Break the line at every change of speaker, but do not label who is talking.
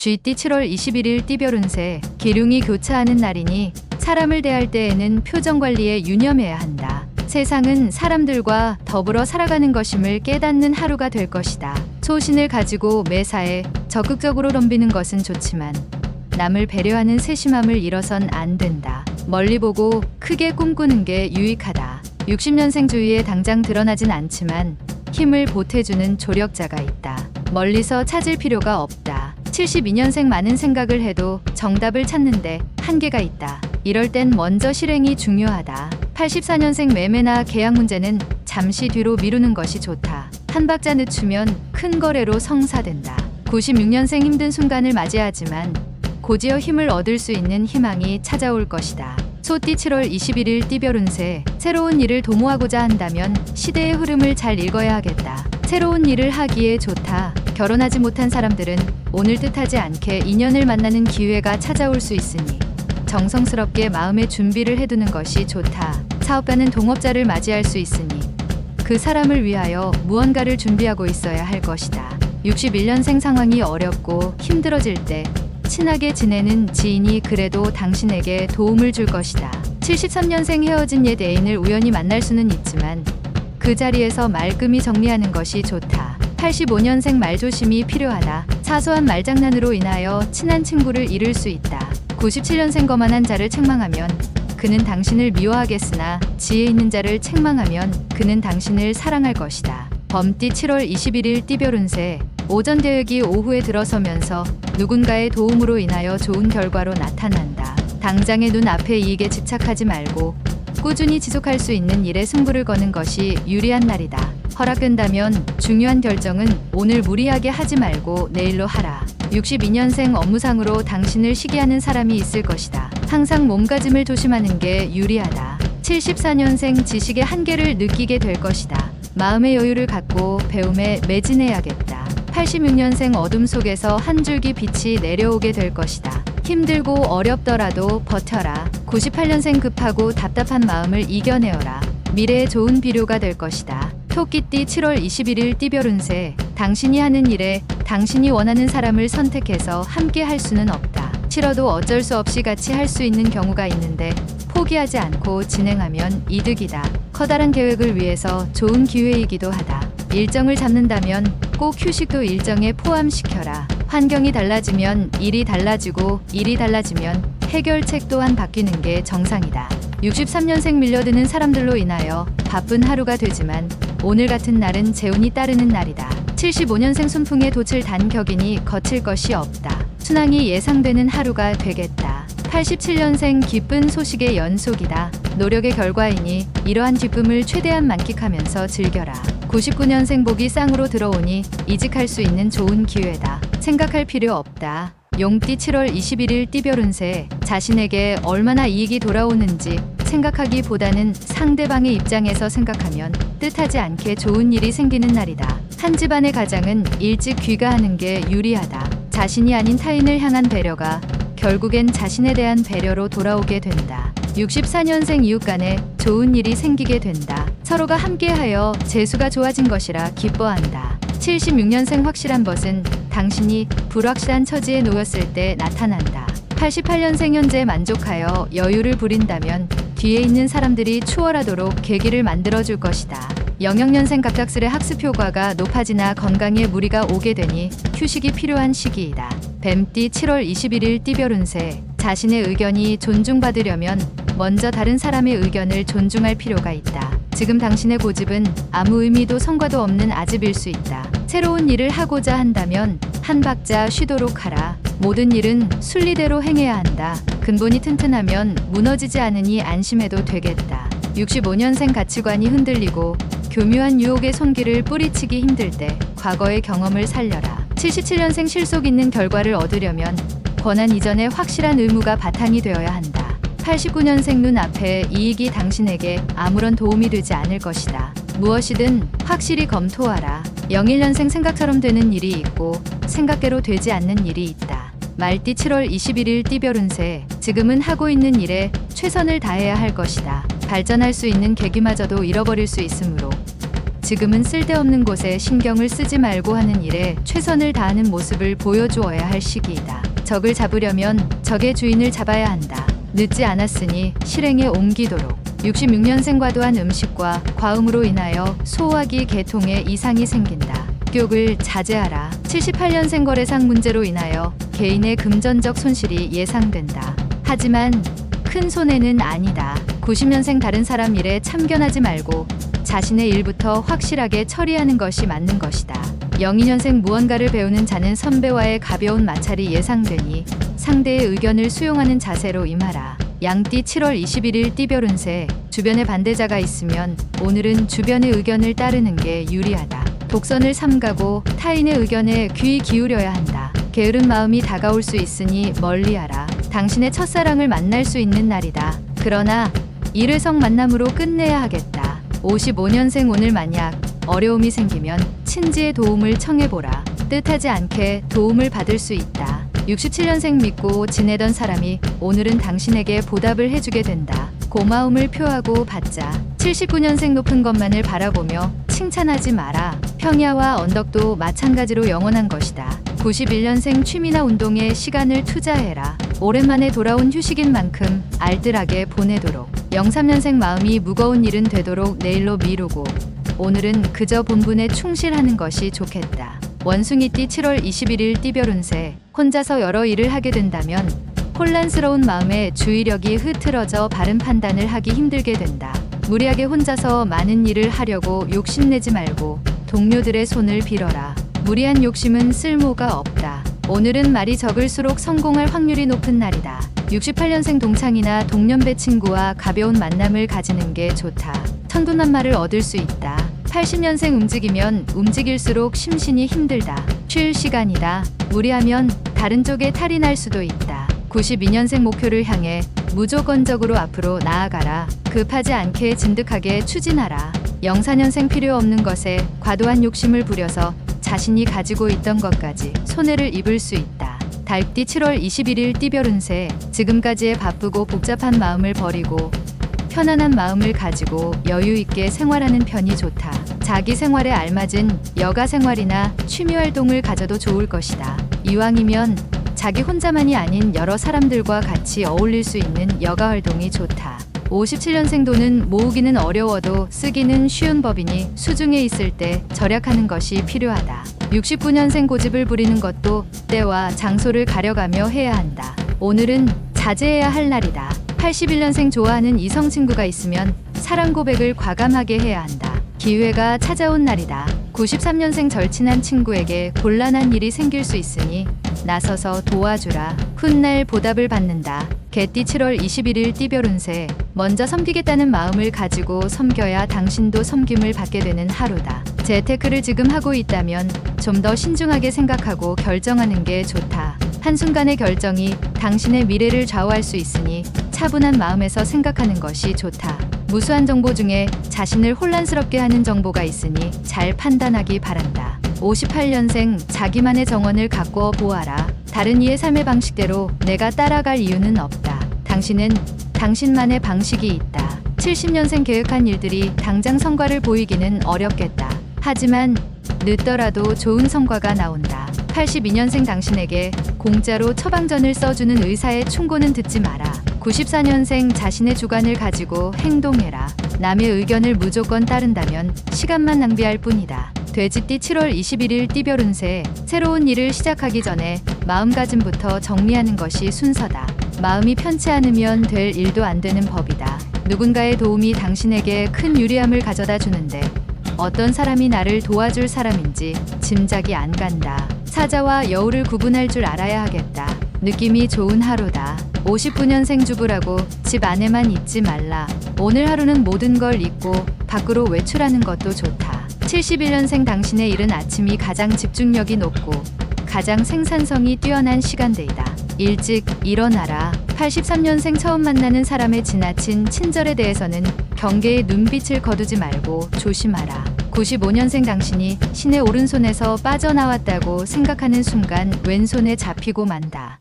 쥐띠 7월 21일 띠별 운세. 기륭이 교차하는 날이니 사람을 대할 때에는 표정 관리에 유념해야 한다. 세상은 사람들과 더불어 살아가는 것임을 깨닫는 하루가 될 것이다. 소신을 가지고 매사에 적극적으로 덤비는 것은 좋지만 남을 배려하는 세심함을 잃어선 안 된다. 멀리 보고 크게 꿈꾸는 게 유익하다. 60년생 주위에 당장 드러나진 않지만 힘을 보태주는 조력자가 있다. 멀리서 찾을 필요가 없다. 72년생 많은 생각을 해도 정답을 찾는데 한계가 있다. 이럴 땐 먼저 실행이 중요하다. 84년생 매매나 계약 문제는 잠시 뒤로 미루는 것이 좋다. 한 박자 늦추면 큰 거래로 성사된다. 96년생 힘든 순간을 맞이하지만 고지어 힘을 얻을 수 있는 희망이 찾아올 것이다. 소띠 7월 21일 띠별 운세. 새로운 일을 도모하고자 한다면 시대의 흐름을 잘 읽어야 하겠다. 새로운 일을 하기에 좋다. 결혼하지 못한 사람들은 오늘 뜻하지 않게 인연을 만나는 기회가 찾아올 수 있으니 정성스럽게 마음의 준비를 해두는 것이 좋다. 사업가는 동업자를 맞이할 수 있으니 그 사람을 위하여 무언가를 준비하고 있어야 할 것이다. 61년생 상황이 어렵고 힘들어질 때 친하게 지내는 지인이 그래도 당신에게 도움을 줄 것이다. 73년생 헤어진 옛 애인을 우연히 만날 수는 있지만 그 자리에서 말끔히 정리하는 것이 좋다. 85년생 말조심이 필요하다. 사소한 말장난으로 인하여 친한 친구를 잃을 수 있다. 97년생 거만한 자를 책망하면 그는 당신을 미워하겠으나 지혜 있는 자를 책망하면 그는 당신을 사랑할 것이다. 범띠 7월 21일 띠별 운세. 오전 대역이 오후에 들어서면서 누군가의 도움으로 인하여 좋은 결과로 나타난다. 당장의 눈앞의 이익에 집착하지 말고 꾸준히 지속할 수 있는 일에 승부를 거는 것이 유리한 날이다. 허락된다면 중요한 결정은 오늘 무리하게 하지 말고 내일로 하라. 62년생 업무상으로 당신을 시기하는 사람이 있을 것이다. 항상 몸가짐을 조심하는 게 유리하다. 74년생 지식의 한계를 느끼게 될 것이다. 마음의 여유를 갖고 배움에 매진해야겠다. 86년생 어둠 속에서 한 줄기 빛이 내려오게 될 것이다. 힘들고 어렵더라도 버텨라. 98년생 급하고 답답한 마음을 이겨내어라. 미래에 좋은 비료가 될 것이다. 토끼띠 7월 21일 띠별 운세. 당신이 하는 일에 당신이 원하는 사람을 선택해서 함께 할 수는 없다. 싫어도 어쩔 수 없이 같이 할 수 있는 경우가 있는데 포기하지 않고 진행하면 이득이다. 커다란 계획을 위해서 좋은 기회이기도 하다. 일정을 잡는다면 꼭 휴식도 일정에 포함시켜라. 환경이 달라지면 일이 달라지고 일이 달라지면 해결책 또한 바뀌는 게 정상이다. 63년생 밀려드는 사람들로 인하여 바쁜 하루가 되지만 오늘 같은 날은 재운이 따르는 날이다. 75년생 순풍에 돛을 단 격이니 거칠 것이 없다. 순항이 예상되는 하루가 되겠다. 87년생 기쁜 소식의 연속이다. 노력의 결과이니 이러한 기쁨을 최대한 만끽하면서 즐겨라. 99년생 복이 쌍으로 들어오니 이직할 수 있는 좋은 기회다. 생각할 필요 없다. 용띠 7월 21일 띠별 운세. 자신에게 얼마나 이익이 돌아오는지 생각하기보다는 상대방의 입장에서 생각하면 뜻하지 않게 좋은 일이 생기는 날이다. 한 집안의 가장은 일찍 귀가하는 게 유리하다. 자신이 아닌 타인을 향한 배려가 결국엔 자신에 대한 배려로 돌아오게 된다. 64년생 이웃 간에 좋은 일이 생기게 된다. 서로가 함께하여 재수가 좋아진 것이라 기뻐한다. 76년생 확실한 것은 당신이 불확실한 처지에 놓였을 때 나타난다. 88년생 현재 만족하여 여유를 부린다면 뒤에 있는 사람들이 추월하도록 계기를 만들어줄 것이다. 영역년생 갑작스레 학습 효과가 높아지나 건강에 무리가 오게 되니 휴식이 필요한 시기이다. 뱀띠 7월 21일 띠별 운세. 자신의 의견이 존중받으려면 먼저 다른 사람의 의견을 존중할 필요가 있다. 지금 당신의 고집은 아무 의미도 성과도 없는 아집일 수 있다. 새로운 일을 하고자 한다면 한 박자 쉬도록 하라. 모든 일은 순리대로 행해야 한다. 근본이 튼튼하면 무너지지 않으니 안심해도 되겠다. 65년생 가치관이 흔들리고 교묘한 유혹의 손길을 뿌리치기 힘들 때 과거의 경험을 살려라. 77년생 실속 있는 결과를 얻으려면 권한 이전에 확실한 의무가 바탕이 되어야 한다. 89년생 눈앞에 이익이 당신에게 아무런 도움이 되지 않을 것이다. 무엇이든 확실히 검토하라. 01년생 생각처럼 되는 일이 있고 생각대로 되지 않는 일이 있다. 말띠 7월 21일 띠별 운세. 지금은 하고 있는 일에 최선을 다해야 할 것이다. 발전할 수 있는 계기마저도 잃어버릴 수 있으므로 지금은 쓸데없는 곳에 신경을 쓰지 말고 하는 일에 최선을 다하는 모습을 보여주어야 할 시기이다. 적을 잡으려면 적의 주인을 잡아야 한다. 늦지 않았으니 실행에 옮기도록. 66년생 과도한 음식과 과음으로 인하여 소화기 계통에 이상이 생긴다. 격을 자제하라. 78년생 거래상 문제로 인하여 개인의 금전적 손실이 예상된다. 하지만 큰 손해는 아니다. 90년생 다른 사람 일에 참견하지 말고 자신의 일부터 확실하게 처리하는 것이 맞는 것이다. 02년생 무언가를 배우는 자는 선배와의 가벼운 마찰이 예상되니 상대의 의견을 수용하는 자세로 임하라. 양띠 7월 21일 띠별 운세. 주변에 반대자가 있으면 오늘은 주변의 의견을 따르는 게 유리하다. 독선을 삼가고 타인의 의견에 귀 기울여야 한다. 게으른 마음이 다가올 수 있으니 멀리하라. 당신의 첫사랑을 만날 수 있는 날이다. 그러나 일회성 만남으로 끝내야 하겠다. 55년생 오늘 만약 어려움이 생기면 친지의 도움을 청해보라. 뜻하지 않게 도움을 받을 수 있다. 67년생 믿고 지내던 사람이 오늘은 당신에게 보답을 해주게 된다. 고마움을 표하고 받자. 79년생 높은 것만을 바라보며 칭찬하지 마라. 평야와 언덕도 마찬가지로 영원한 것이다. 91년생 취미나 운동에 시간을 투자해라. 오랜만에 돌아온 휴식인 만큼 알뜰하게 보내도록. 03년생 마음이 무거운 일은 되도록 내일로 미루고 오늘은 그저 본분에 충실하는 것이 좋겠다. 원숭이띠 7월 21일 띠별 운세. 혼자서 여러 일을 하게 된다면 혼란스러운 마음에 주의력이 흐트러져 바른 판단을 하기 힘들게 된다. 무리하게 혼자서 많은 일을 하려고 욕심내지 말고 동료들의 손을 빌어라. 무리한 욕심은 쓸모가 없다. 오늘은 말이 적을수록 성공할 확률이 높은 날이다. 68년생 동창이나 동년배 친구와 가벼운 만남을 가지는 게 좋다. 천군만마를 얻을 수 있다. 80년생 움직이면 움직일수록 심신이 힘들다. 쉴 시간이다. 무리하면 다른 쪽에 탈이 날 수도 있다. 92년생 목표를 향해 무조건적으로 앞으로 나아가라. 급하지 않게 진득하게 추진하라. 04년생 필요 없는 것에 과도한 욕심을 부려서 자신이 가지고 있던 것까지 손해를 입을 수 있다. 달띠 7월 21일 띠별 운세. 지금까지의 바쁘고 복잡한 마음을 버리고 편안한 마음을 가지고 여유 있게 생활하는 편이 좋다. 자기 생활에 알맞은 여가 생활이나 취미 활동을 가져도 좋을 것이다. 이왕이면 자기 혼자만이 아닌 여러 사람들과 같이 어울릴 수 있는 여가 활동이 좋다. 57년생 돈은 모으기는 어려워도 쓰기는 쉬운 법이니 수중에 있을 때 절약하는 것이 필요하다. 69년생 고집을 부리는 것도 때와 장소를 가려가며 해야 한다. 오늘은 자제해야 할 날이다. 81년생 좋아하는 이성 친구가 있으면 사랑 고백을 과감하게 해야 한다. 기회가 찾아온 날이다. 93년생 절친한 친구에게 곤란한 일이 생길 수 있으니 나서서 도와주라. 훗날 보답을 받는다. 개띠 7월 21일 띠별 운세. 먼저 섬기겠다는 마음을 가지고 섬겨야 당신도 섬김을 받게 되는 하루다. 재테크를 지금 하고 있다면 좀 더 신중하게 생각하고 결정하는 게 좋다. 한순간의 결정이 당신의 미래를 좌우할 수 있으니 차분한 마음에서 생각하는 것이 좋다. 무수한 정보 중에 자신을 혼란스럽게 하는 정보가 있으니 잘 판단하기 바란다. 58년생 자기만의 정원을 가꾸어 보아라. 다른 이의 삶의 방식대로 내가 따라갈 이유는 없다. 당신은 당신만의 방식이 있다. 70년생 계획한 일들이 당장 성과를 보이기는 어렵겠다. 하지만 늦더라도 좋은 성과가 나온다. 82년생 당신에게 공짜로 처방전을 써주는 의사의 충고는 듣지 마라. 94년생 자신의 주관을 가지고 행동해라. 남의 의견을 무조건 따른다면 시간만 낭비할 뿐이다. 돼지띠 7월 21일 띠별 운세. 새로운 일을 시작하기 전에 마음가짐부터 정리하는 것이 순서다. 마음이 편치 않으면 될 일도 안 되는 법이다. 누군가의 도움이 당신에게 큰 유리함을 가져다 주는데 어떤 사람이 나를 도와줄 사람인지 짐작이 안 간다. 사자와 여우를 구분할 줄 알아야 하겠다. 느낌이 좋은 하루다. 59년생 주부라고 집 안에만 있지 말라. 오늘 하루는 모든 걸 잊고 밖으로 외출하는 것도 좋다. 71년생 당신의 이른 아침이 가장 집중력이 높고 가장 생산성이 뛰어난 시간대이다. 일찍 일어나라. 83년생 처음 만나는 사람의 지나친 친절에 대해서는 경계의 눈빛을 거두지 말고 조심하라. 95년생 당신이 신의 오른손에서 빠져나왔다고 생각하는 순간 왼손에 잡히고 만다.